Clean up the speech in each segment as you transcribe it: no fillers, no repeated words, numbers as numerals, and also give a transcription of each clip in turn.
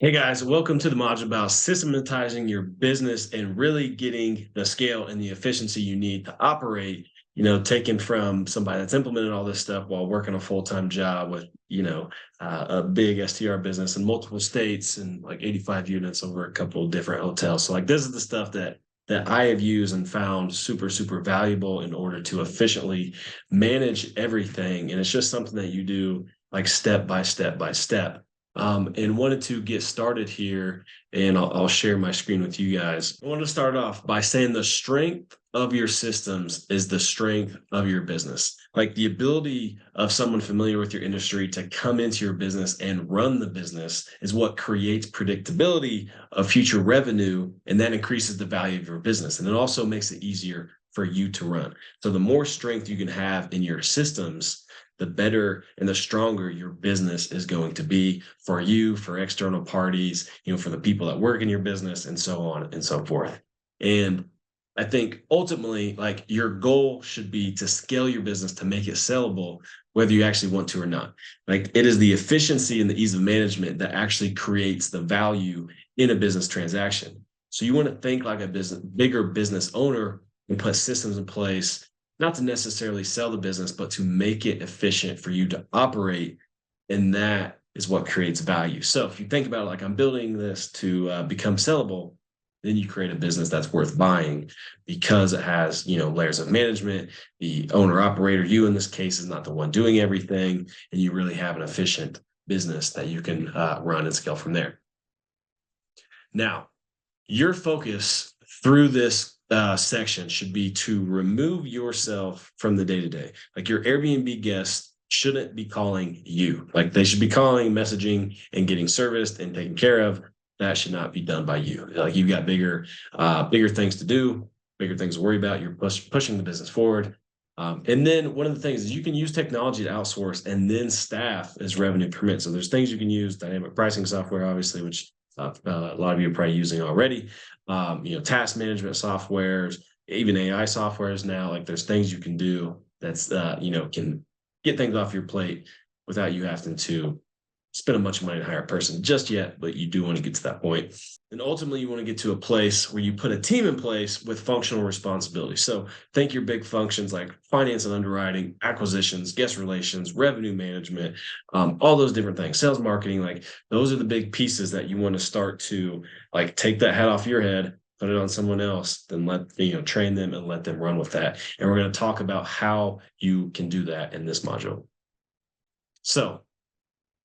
Hey guys, welcome to the module about systematizing your business and really getting the scale and the efficiency you need to operate, taken from somebody that's implemented all this stuff while working a full-time job with, a big STR business in multiple states and like 85 units over a couple of different hotels. So like this is the stuff that I have used and found super, super valuable in order to efficiently manage everything. And it's just something that you do like step by step by step and wanted to get started here. And I'll share my screen with you guys. I want to start off by saying the strength of your systems is the strength of your business. Like the ability of someone familiar with your industry to come into your business and run the business is what creates predictability of future revenue. And that increases the value of your business. And it also makes it easier for you to run. So the more strength you can have in your systems, the better and the stronger your business is going to be for you, for external parties, for the people that work in your business, and so on and so forth. And I think ultimately, like your goal should be to scale your business to make it sellable, whether you actually want to or not. Like it is the efficiency and the ease of management that actually creates the value in a business transaction. So you want to think like a bigger business owner and put systems in place not to necessarily sell the business, but to make it efficient for you to operate. And that is what creates value. So if you think about it, like I'm building this to become sellable, then you create a business that's worth buying because it has, layers of management. The owner operator, you in this case, is not the one doing everything. And you really have an efficient business that you can run and scale from there. Now, your focus through this section should be to remove yourself from the day-to-day. Like your Airbnb guests shouldn't be calling you. Like they should be calling, messaging, and getting serviced and taken care of. That should not be done by you. Like you've got bigger things to do, bigger things to worry about. You're pushing the business forward. And then one of the things is you can use technology to outsource and then staff as revenue permits. So there's things you can use, dynamic pricing software, obviously, which a lot of you are probably using already. Task management softwares, even AI softwares now. Like there's things you can do that's can get things off your plate without you having to spend a bunch of money to hire a person just yet, but you do want to get to that point. And ultimately, you want to get to a place where you put a team in place with functional responsibility. So think your big functions like finance and underwriting, acquisitions, guest relations, revenue management, all those different things, sales marketing, like those are the big pieces that you want to start to like take that hat off your head, put it on someone else, then train them and let them run with that. And we're going to talk about how you can do that in this module. So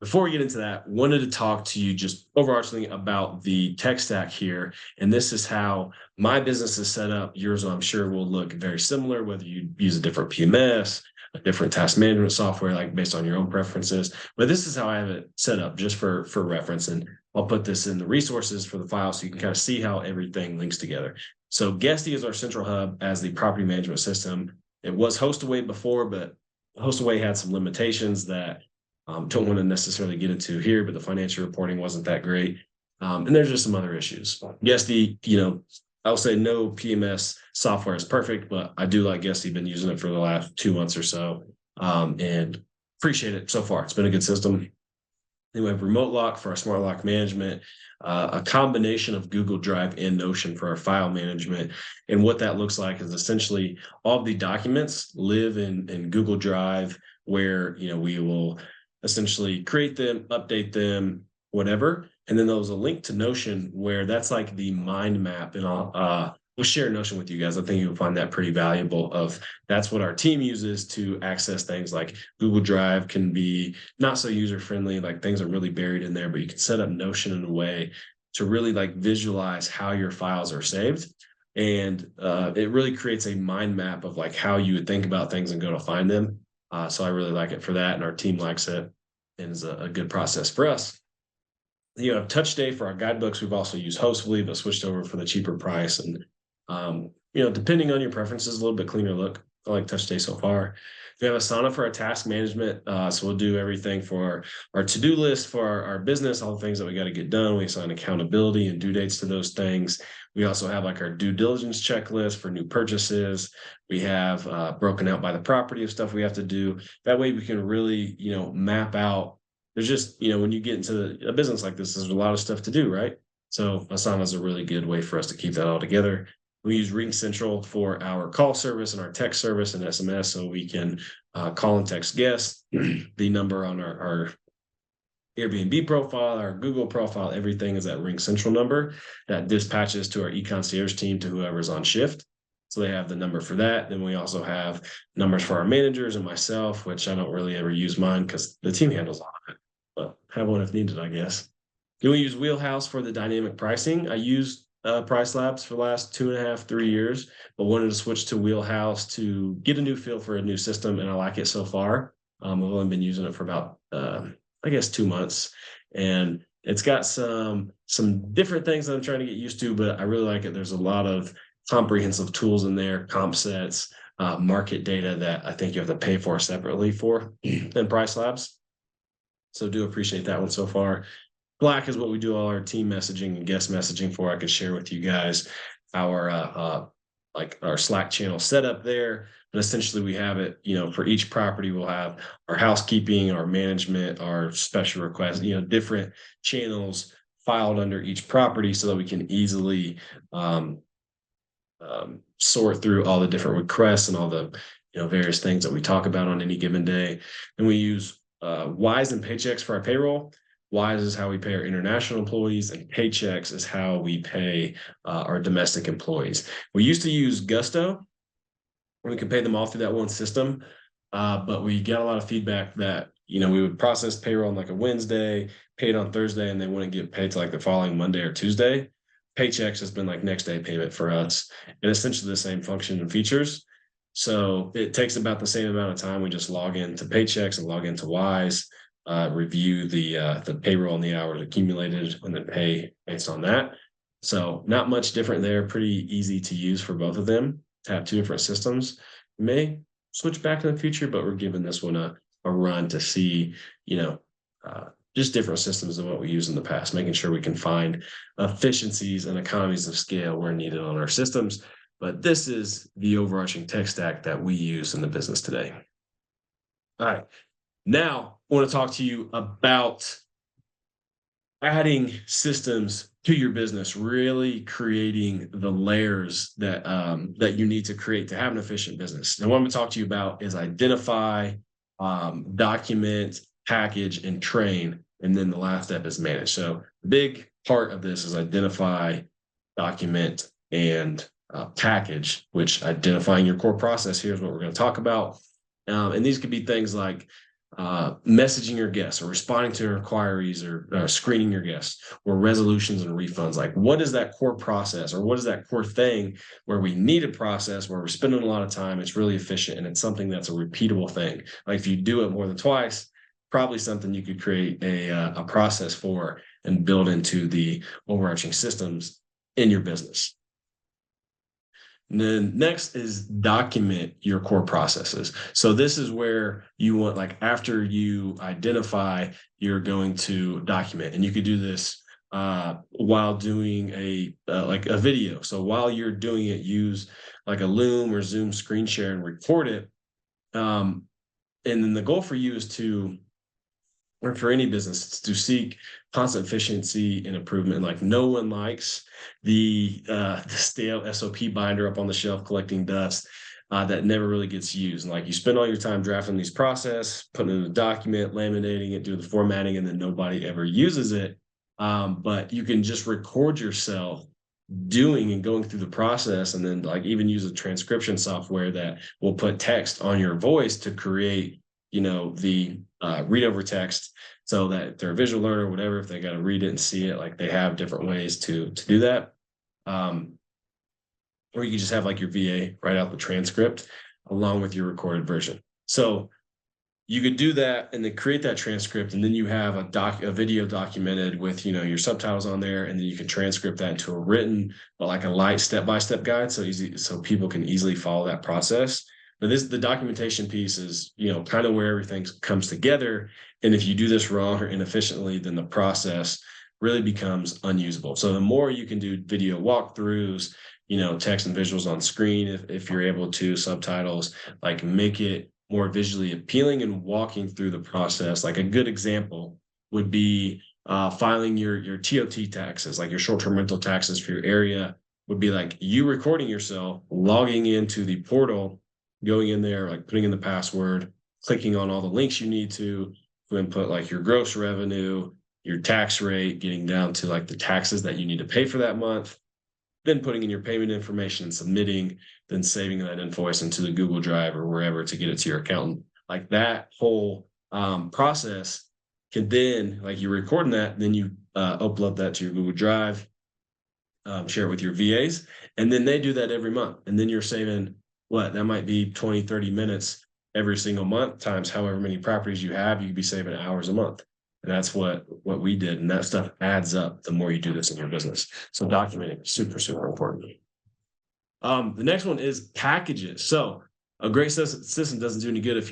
before we get into that, wanted to talk to you just overarchingly about the tech stack here. And this is how my business is set up. Yours, I'm sure, will look very similar, whether you use a different PMS, a different task management software, like based on your own preferences. But this is how I have it set up just for reference. And I'll put this in the resources for the file so you can kind of see how everything links together. So Guesty is our central hub as the property management system. It was HostAway before, but HostAway had some limitations that don't want to necessarily get into here, but the financial reporting wasn't that great. And there's just some other issues. Guesty, I'll say no PMS software is perfect, but I do like Guesty. Been using it for the last 2 months or so, and appreciate it so far. It's been a good system. Then we have Remote Lock for our smart lock management, a combination of Google Drive and Notion for our file management. And what that looks like is essentially all of the documents live in Google Drive, where we will essentially create them, update them, whatever. And then there's a link to Notion where that's like the mind map. And we'll share Notion with you guys. I think you'll find that pretty valuable. That's what our team uses to access things like Google Drive can be not so user friendly, like things are really buried in there, but you can set up Notion in a way to really like visualize how your files are saved. And it really creates a mind map of like how you would think about things and go to find them. So I really like it for that, and our team likes it, and is a good process for us. You have TouchStay for our guidebooks. We've also used Hostfully, but switched over for the cheaper price. And depending on your preferences, a little bit cleaner look. I like TouchStay so far. We have Asana for our task management. So we'll do everything for our to-do list for our business, all the things that we got to get done. We assign accountability and due dates to those things. We also have like our due diligence checklist for new purchases. We have broken out by the property of stuff we have to do. That way we can really, map out there's just, when you get into a business like this, there's a lot of stuff to do, right? So Asana is a really good way for us to keep that all together. We use Ring Central for our call service and our text service and SMS, so we can call and text guests. The number on our Airbnb profile, our Google profile, everything is that Ring Central number that dispatches to our e-concierge team, to whoever's on shift. So they have the number for that. Then we also have numbers for our managers and myself, which I don't really ever use mine because the team handles all of it, but have one if needed, I guess. Then we use Wheelhouse for the dynamic pricing. I used Price Labs for the last 2.5, 3 years, but wanted to switch to Wheelhouse to get a new feel for a new system, and I like it so far. I've only been using it for about I guess 2 months, and it's got some different things that I'm trying to get used to, but I really like it. There's a lot of comprehensive tools in there, comp sets, market data that I think you have to pay for separately for in Price Labs. So do appreciate that one so far. Slack is what we do all our team messaging and guest messaging for. I could share with you guys our like our Slack channel setup there. But essentially we have it, for each property, we'll have our housekeeping, our management, our special requests, different channels filed under each property so that we can easily sort through all the different requests and all the, various things that we talk about on any given day. And we use Wise and Paychecks for our payroll. Wise is how we pay our international employees, and Paychecks is how we pay our domestic employees. We used to use Gusto. We could pay them all through that one system, but we got a lot of feedback that we would process payroll on like a Wednesday, pay it on Thursday, and they wouldn't get paid till like the following Monday or Tuesday. Paychecks has been like next day payment for us, and essentially the same function and features. So it takes about the same amount of time. We just log into Paychecks and log into Wise, review the payroll and the hours accumulated, and then pay based on that. So not much different there. Pretty easy to use for both of them to have two different systems. We may switch back in the future, but we're giving this one a run to see, just different systems than what we used in the past, making sure we can find efficiencies and economies of scale where needed on our systems. But this is the overarching tech stack that we use in the business today. All right. Now, I want to talk to you about adding systems to your business, really creating the layers that that you need to create to have an efficient business. And what I'm going to talk to you about is identify, document, package, and train. And then the last step is manage. So the big part of this is identify, document, and package, which identifying your core process here is what we're going to talk about. And these could be things like messaging your guests, or responding to inquiries, or screening your guests, or resolutions and refunds. Like, what is that core process, or what is that core thing where we need a process, where we're spending a lot of time, it's really efficient, and it's something that's a repeatable thing. Like if you do it more than twice, probably something you could create a process for and build into the overarching systems in your business. And then next is document your core processes. So this is where you want, like, after you identify, you're going to document, and you could do this while doing like a video. So while you're doing it, use like a Loom or Zoom screen share and record it. And then the goal for you is to, or for any business, to seek constant efficiency and improvement. Like, no one likes the stale SOP binder up on the shelf collecting dust that never really gets used. And like, you spend all your time drafting these process, putting it in a document, laminating it, doing the formatting, and then nobody ever uses it. But you can just record yourself doing and going through the process, and then like even use a transcription software that will put text on your voice to create the read over text, so that if they're a visual learner, whatever, if they got to read it and see it, like they have different ways to do that. Or you can just have like your VA write out the transcript along with your recorded version. So you could do that and then create that transcript, and then you have a video documented with your subtitles on there, and then you can transcript that into a written, but like a light step-by-step guide, so people can easily follow that process. But the documentation piece is, kind of where everything comes together. And if you do this wrong or inefficiently, then the process really becomes unusable. So the more you can do video walkthroughs, text and visuals on screen, if you're able to, subtitles, like make it more visually appealing and walking through the process. Like a good example would be filing your TOT taxes, like your short-term rental taxes for your area, would be like you recording yourself, logging into the portal, going in there, like putting in the password, clicking on all the links you need to input like your gross revenue, your tax rate, getting down to like the taxes that you need to pay for that month, then putting in your payment information and submitting, then saving that invoice into the Google Drive or wherever to get it to your accountant. Like that whole process can then, like you're recording that, then you upload that to your Google Drive, share it with your VAs, and then they do that every month. And then you're saving what? That might be 20, 30 minutes every single month times however many properties you have. You could be saving hours a month. And that's what we did. And that stuff adds up the more you do this in your business. So documenting is super, super important. The next one is packages. So a great system doesn't do any good if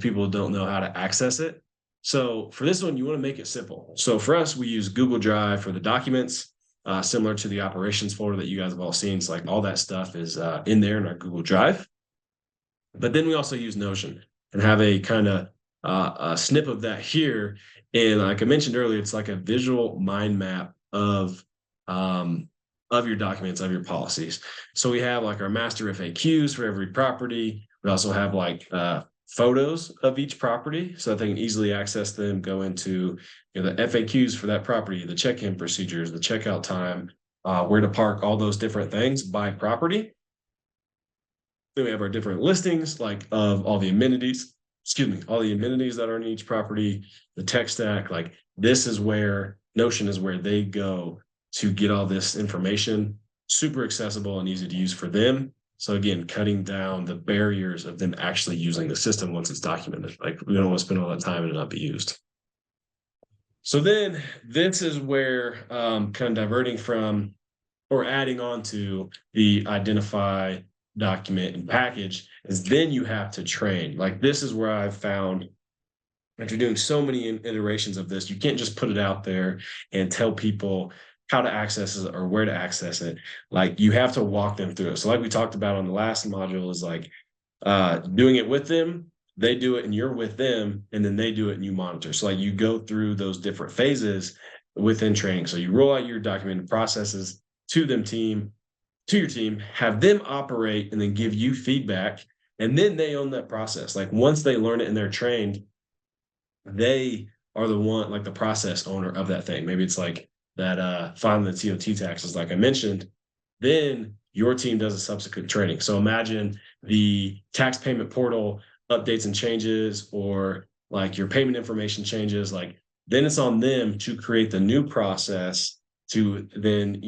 people don't know how to access it. So for this one, you want to make it simple. So for us, we use Google Drive for the documents, similar to the operations folder that you guys have all seen. So like all that stuff is in there in our Google Drive. But then we also use Notion and have a kind of a snip of that here. And like I mentioned earlier, it's like a visual mind map of your documents, of your policies. So we have like our master FAQs for every property. We also have like photos of each property so that they can easily access them, go into the FAQs for that property, the check-in procedures, the checkout time, where to park, all those different things by property. Then we have our different listings, like of all the amenities, all the amenities that are in each property, the tech stack. Like this is where Notion is where they go to get all this information, super accessible and easy to use for them. So again, cutting down the barriers of them actually using the system once it's documented. Like we don't want to spend all that time and it not be used. So then this is where kind of diverting from or adding on to the identify, document, and package is then you have to train. Like this is where I've found after doing so many iterations of this, you can't just put it out there and tell people how to access it or where to access it. Like you have to walk them through it. So like we talked about on the last module is like doing it with them, they do it and you're with them, and then they do it and you monitor. So like you go through those different phases within training. So you roll out your documented processes to your team, have them operate and then give you feedback. And then they own that process. Like once they learn it and they're trained, they are the one, like the process owner of that thing. Maybe it's like that filing the TOT taxes, like I mentioned, then your team does a subsequent training. So imagine the tax payment portal updates and changes, or like your payment information changes, like then it's on them to create the new process to then,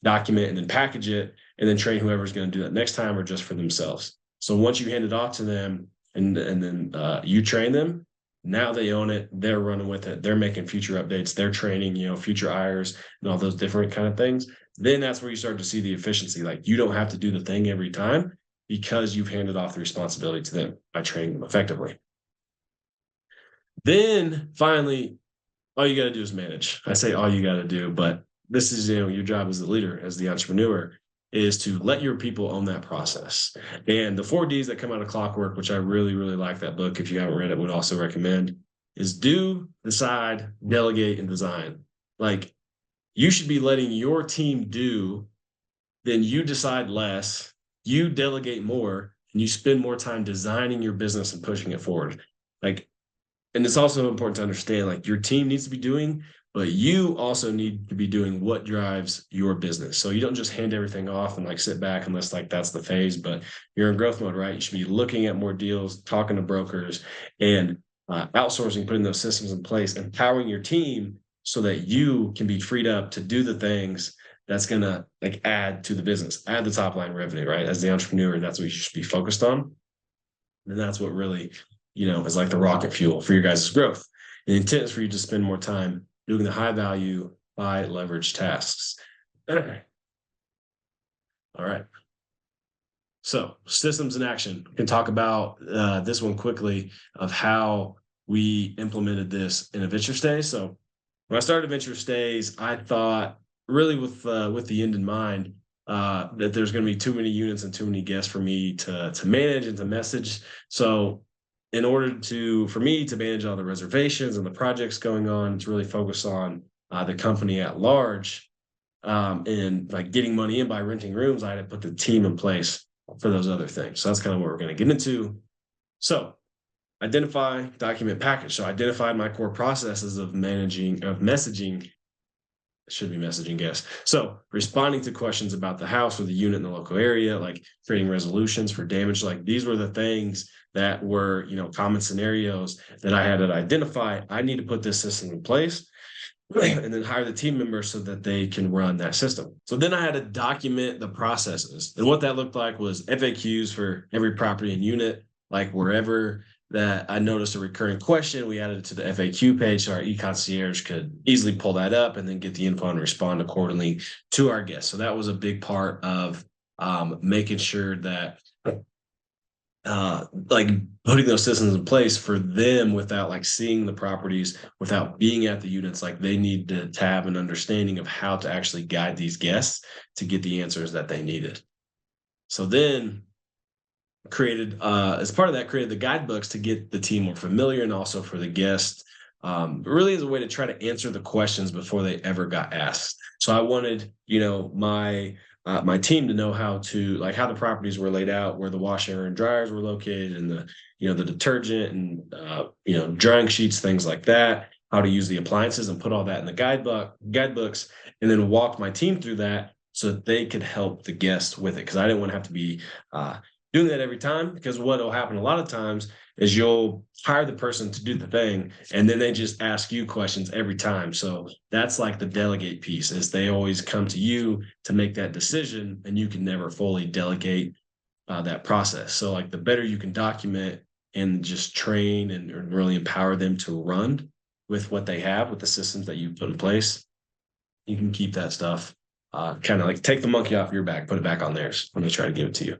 document and then package it and then train whoever's going to do that next time or just for themselves. So once you hand it off to them and then you train them, now they own it. They're running with it. They're making future updates. They're training, future hires and all those different kind of things. Then that's where you start to see the efficiency. Like you don't have to do the thing every time because you've handed off the responsibility to them by training them effectively. Then finally, all you got to do is manage. I say all you got to do, but this is, your job as the leader, as the entrepreneur, is to let your people own that process. And the 4Ds that come out of Clockwork, which I really, really like that book. If you haven't read it, would also recommend, is do, decide, delegate, and design. Like you should be letting your team do, then you decide less, you delegate more, and you spend more time designing your business and pushing it forward. Like, and it's also important to understand, like your team needs to be doing, but you also need to be doing what drives your business. So you don't just hand everything off and like sit back unless like that's the phase, but you're in growth mode, right? You should be looking at more deals, talking to brokers, and outsourcing, putting those systems in place, empowering your team so that you can be freed up to do the things that's going to like add to the business, add the top line revenue, right? As the entrepreneur, that's what you should be focused on. And that's what really, is like the rocket fuel for your guys' growth. The intent is for you to spend more time doing the high value, high leverage tasks. All right. So systems in action. We can talk about this one quickly of how we implemented this in Adventure Stays. So when I started Adventure Stays, I thought really with the end in mind that there's going to be too many units and too many guests for me to manage and to message. So in order for me to manage all the reservations and the projects going on, to really focus on the company at large, and like getting money in by renting rooms, I had to put the team in place for those other things. So that's kind of what we're going to get into. So identify, document, package. So identified my core processes of messaging. Should be messaging guests. So responding to questions about the house or the unit in the local area, like creating resolutions for damage. Like these were the things that were, common scenarios that I had to identify. I need to put this system in place and then hire the team members so that they can run that system. So then I had to document the processes. And what that looked like was FAQs for every property and unit, like wherever that I noticed a recurring question, we added it to the FAQ page so our e-concierge could easily pull that up and then get the info and respond accordingly to our guests. So that was a big part of making sure that like putting those systems in place for them without like seeing the properties, without being at the units. Like they need to have an understanding of how to actually guide these guests to get the answers that they needed. So then created as part of that, created the guidebooks to get the team more familiar and also for the guests, really as a way to try to answer the questions before they ever got asked. So I wanted my team to know how the properties were laid out, where the washer and dryers were located, and the detergent and drying sheets, things like that, how to use the appliances, and put all that in the guidebooks, and then walk my team through that so that they could help the guests with it, because I didn't want to have to be doing that every time, because what will happen a lot of times is you'll hire the person to do the thing and then they just ask you questions every time. So that's like the delegate piece, is they always come to you to make that decision and you can never fully delegate that process. So like the better you can document and just train and really empower them to run with what they have, with the systems that you put in place, you can keep that stuff kind of like take the monkey off your back, put it back on theirs when they try to give it to you.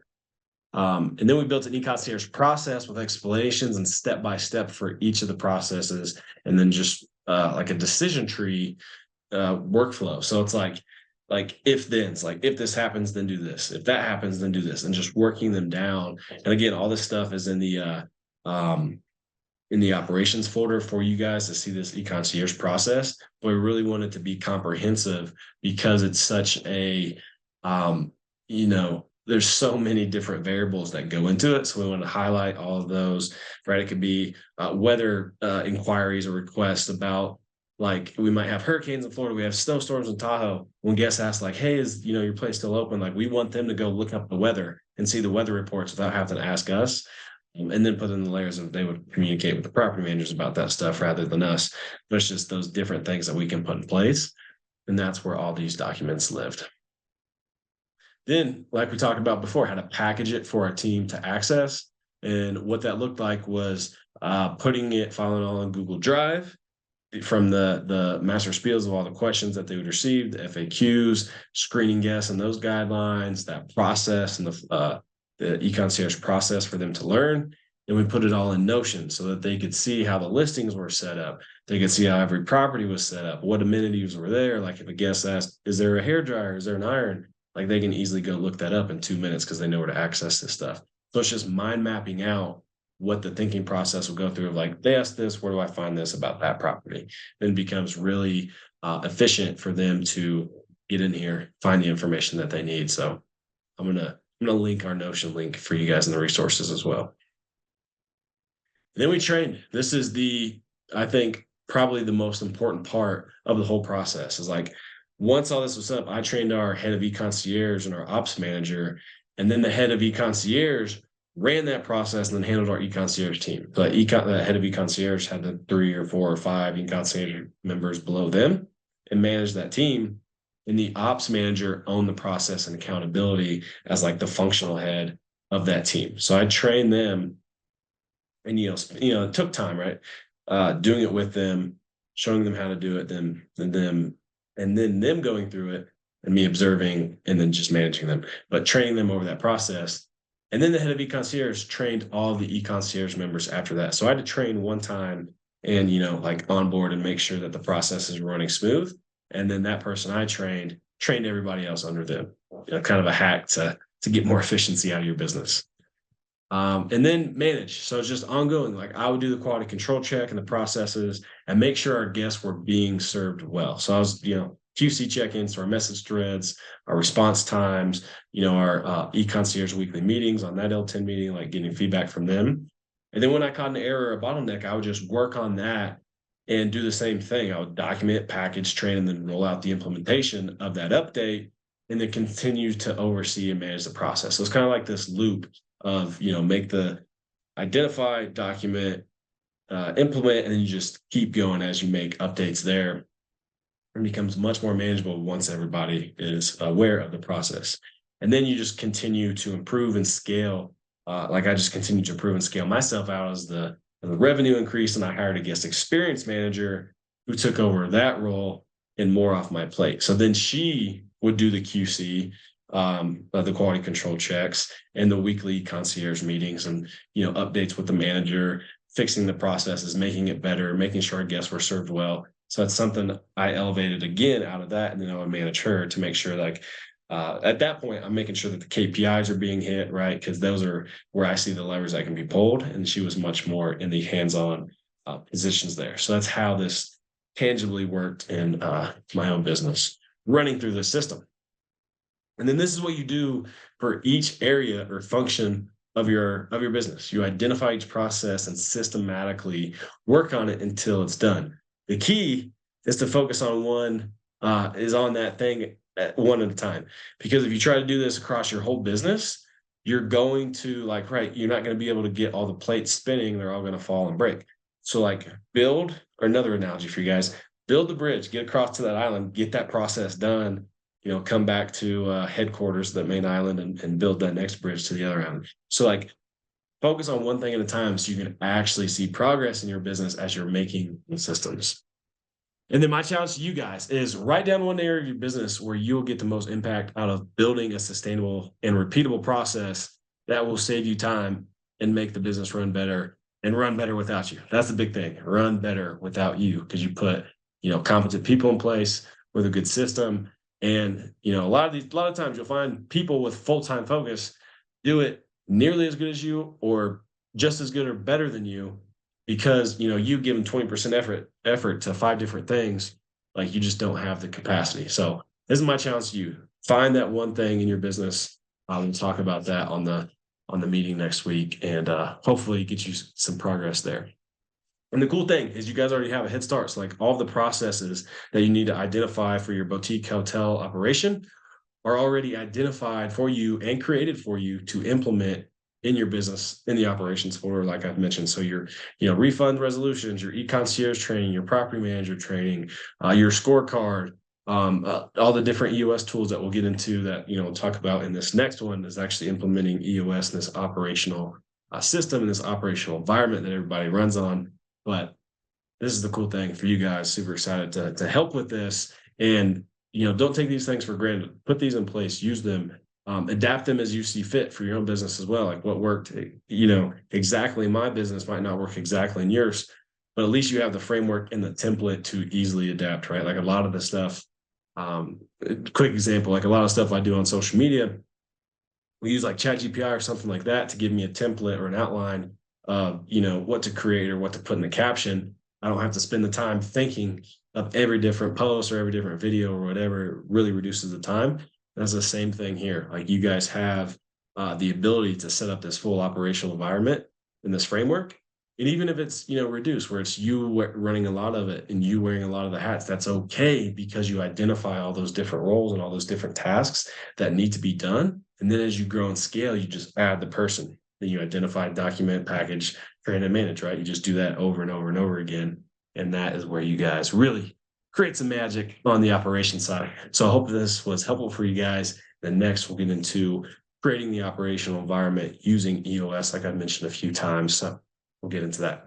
And then we built an e-concierge process with explanations and step-by-step for each of the processes, and then just like a decision tree workflow. So it's like if thens, like if this happens, then do this. If that happens, then do this, and just working them down. And again, all this stuff is in the operations folder for you guys to see this e-concierge process. But we really want it to be comprehensive because it's such a there's so many different variables that go into it. So we want to highlight all of those, right? It could be weather inquiries or requests about, like, we might have hurricanes in Florida. We have snowstorms in Tahoe. When guests ask like, hey, is, your place still open? Like, we want them to go look up the weather and see the weather reports without having to ask us. And then put in the layers of they would communicate with the property managers about that stuff rather than us. But it's just those different things that we can put in place. And that's where all these documents lived. Then, like we talked about before, how to package it for our team to access. And what that looked like was filing it all on Google Drive from the master spiels of all the questions that they would receive, the FAQs, screening guests and those guidelines, that process and the e-concierge process for them to learn. And we put it all in Notion so that they could see how the listings were set up. They could see how every property was set up, what amenities were there. Like if a guest asked, is there a hairdryer? Is there an iron? Like they can easily go look that up in 2 minutes because they know where to access this stuff. So it's just mind mapping out what the thinking process will go through of like, they asked this, where do I find this about that property? Then it becomes really efficient for them to get in here, find the information that they need. So I'm gonna link our Notion link for you guys in the resources as well. And then we trained. This is I think, probably the most important part of the whole process, is like, once all this was up, I trained our head of e-concierge and our ops manager, and then the head of e-concierge ran that process and then handled our e-concierge team. But the head of e-concierge had the 3 or 4 or 5 e-concierge members below them and managed that team. And the ops manager owned the process and accountability as like the functional head of that team. So I trained them, and it took time, right? Doing it with them, showing them how to do it, and then them going through it and me observing and then just managing them, but training them over that process. And then the head of e-concierge trained all of the e-concierge members after that. So I had to train one time and, like onboard and make sure that the process is running smooth. And then that person I trained everybody else under them. Kind of a hack to get more efficiency out of your business. And then manage. So it's just ongoing. Like I would do the quality control check and the processes and make sure our guests were being served well. So I was, QC check-ins, our message threads, our response times, our e-concierge weekly meetings on that L10 meeting, like getting feedback from them. And then when I caught an error or a bottleneck, I would just work on that and do the same thing. I would document, package, train, and then roll out the implementation of that update and then continue to oversee and manage the process. So it's kind of like this loop of, make the identify, document, implement, and then you just keep going as you make updates there. It becomes much more manageable once everybody is aware of the process. And then you just continue to improve and scale. Like I just continue to improve and scale myself out as the revenue increased, and I hired a guest experience manager who took over that role and more off my plate. So then she would do the QC, the quality control checks, and the weekly concierge meetings, and updates with the manager, fixing the processes, making it better, making sure our guests were served well. So that's something I elevated again out of that, and then I would manage her to make sure, like, at that point, I'm making sure that the KPIs are being hit, right? Because those are where I see the levers that can be pulled. And she was much more in the hands-on positions there. So that's how this tangibly worked in my own business, running through the system. And then this is what you do for each area or function of your business. You identify each process and systematically work on it until it's done. The key is to focus on on that thing at one at a time. Because if you try to do this across your whole business, you're going to you're not going to be able to get all the plates spinning. They're all going to fall and break. So build, or another analogy for you guys, build the bridge, get across to that island, get that process done, come back to headquarters, that main island, and build that next bridge to the other island. So focus on one thing at a time so you can actually see progress in your business as you're making the systems. And then my challenge to you guys is write down one area of your business where you'll get the most impact out of building a sustainable and repeatable process that will save you time and make the business run better and run better without you. That's the big thing. Run better without you, because you put, competent people in place with a good system. And, a lot of times you'll find people with full-time focus do it nearly as good as you, or just as good or better than you, because you give them 20% effort to 5 different things. You just don't have the capacity. So this is my challenge to you: find that one thing in your business. We'll talk about that on the meeting next week, and hopefully get you some progress there. And the cool thing is you guys already have a head start. So all the processes that you need to identify for your boutique hotel operation are already identified for you and created for you to implement in your business, in the operations order, like I've mentioned. So your, refund resolutions, your e-concierge training, your property manager training, your scorecard, all the different EOS tools that we'll get into that, we'll talk about in this next one, is actually implementing EOS in this operational system, in this operational environment that everybody runs on. But this is the cool thing for you guys. Super excited to help with this. And, don't take these things for granted. Put these in place, use them, adapt them as you see fit for your own business as well. What worked, exactly in my business might not work exactly in yours, but at least you have the framework and the template to easily adapt, right? A lot of the stuff, quick example, a lot of stuff I do on social media, we use ChatGPT or something like that to give me a template or an outline of, what to create or what to put in the caption. I don't have to spend the time thinking of every different post or every different video or whatever. It really reduces the time. That's the same thing here. You guys have the ability to set up this full operational environment in this framework. And even if it's, reduced, where it's you running a lot of it and you wearing a lot of the hats, that's okay, because you identify all those different roles and all those different tasks that need to be done. And then as you grow and scale, you just add the person. Then you identify, document, package, train, and manage, right? You just do that over and over and over again. And that is where you guys really create some magic on the operation side. So I hope this was helpful for you guys. Then next, we'll get into creating the operational environment using EOS, like I mentioned a few times. So we'll get into that.